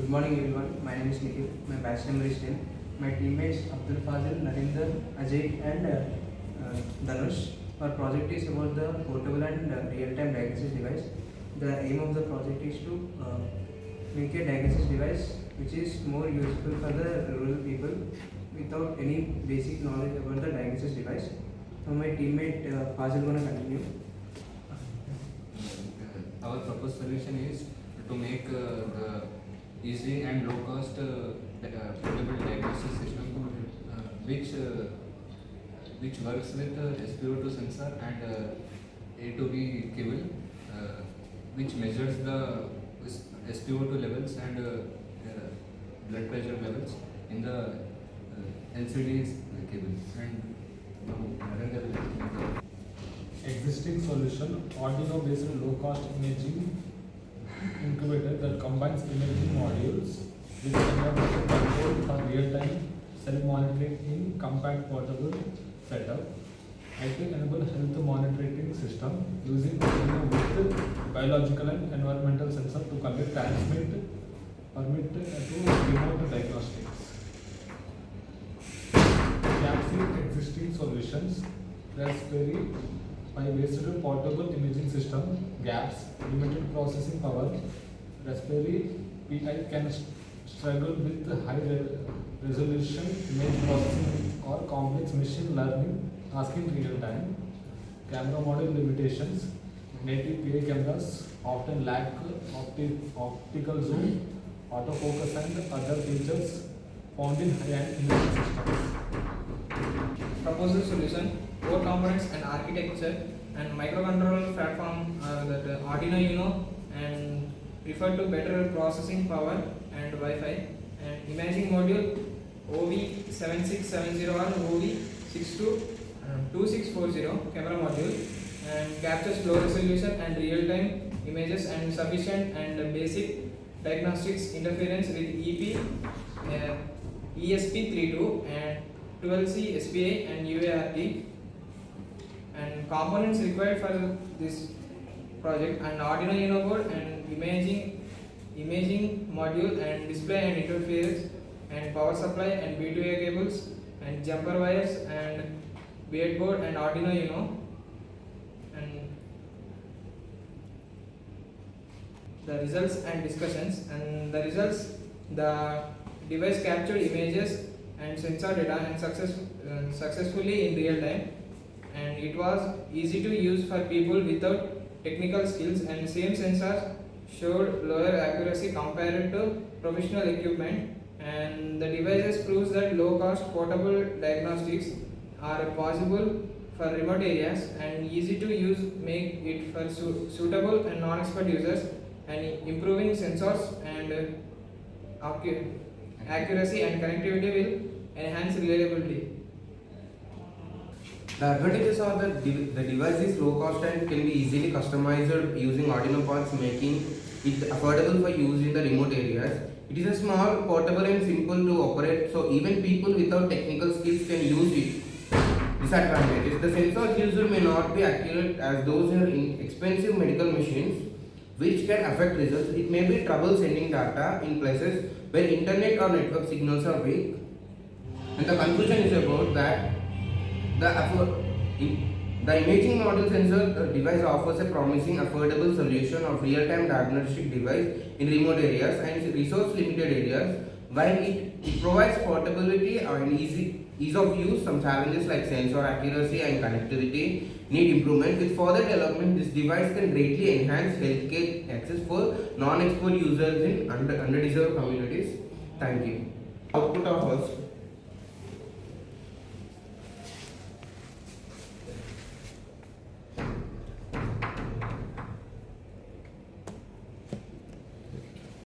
Good morning everyone. My name is Nikhil. My batch number is 10. My teammates Abdul Fazil, Narinder, Ajay and Dhanush. Our project is about the portable and real-time diagnosis device. The aim of the project is to make a diagnosis device which is more useful for the rural people without any basic knowledge about the diagnosis device. So my teammate Fazil gonna continue. Our proposed solution is to make the easy and low cost portable diagnosis system which works with SpO2 sensor and A to B cable which measures the SpO2 levels and blood pressure levels in the LCD cable. And now Narendra will explain. Existing solution, Arduino based low cost imaging incubator that combines imaging modules with environmental control for real time self monitoring in compact portable setup. IT enable health monitoring system using Arduino with biological and environmental sensor to collect transmit permit to remote diagnostics. Capsule existing solutions, Raspberry Pi based portable imaging system, GAPS, limited processing power. Raspberry Pi can struggle with high resolution image processing or complex machine learning task in real time. Camera module limitations, native PI cameras often lack optical zoom, autofocus and other features found in high-end imaging systems. Proposal solution, core components and architecture and microcontroller platform are that Arduino Uno and refer to better processing power and Wi-Fi, and imaging module OV7670 or OV2640 camera module and captures low resolution and real-time images and sufficient and basic diagnostics interference with EP, ESP32 and 12C SPI and UART, and components required for this project and Arduino Uno board and imaging module and display and interference and power supply and B2A cables and jumper wires and breadboard and Arduino Uno, and the results and discussions. And the results, the device captured images and sensor data and successfully in real time, and it was easy to use for people without technical skills, and same sensors showed lower accuracy compared to professional equipment, and the devices proves that low cost portable diagnostics are possible for remote areas and easy to use, make it for suitable and non-expert users, and improving sensors and accuracy and connectivity will enhance reliability. The advantages are that the device is low cost and can be easily customized using Arduino parts, making it affordable for use in the remote areas. It is a small, portable and simple to operate, so even people without technical skills can use it. Disadvantages: the sensors used may not be accurate as those are in expensive medical machines, which can affect results. It may be trouble sending data in places where internet or network signals are weak. And the conclusion is about that the imaging module sensor device offers a promising affordable solution of real-time diagnostic device in remote areas and resource-limited areas. While it provides portability and ease of use, some challenges like sensor accuracy and connectivity need improvement. With further development, this device can greatly enhance healthcare access for non-expert users in underdeserved communities. Thank you. Output of us.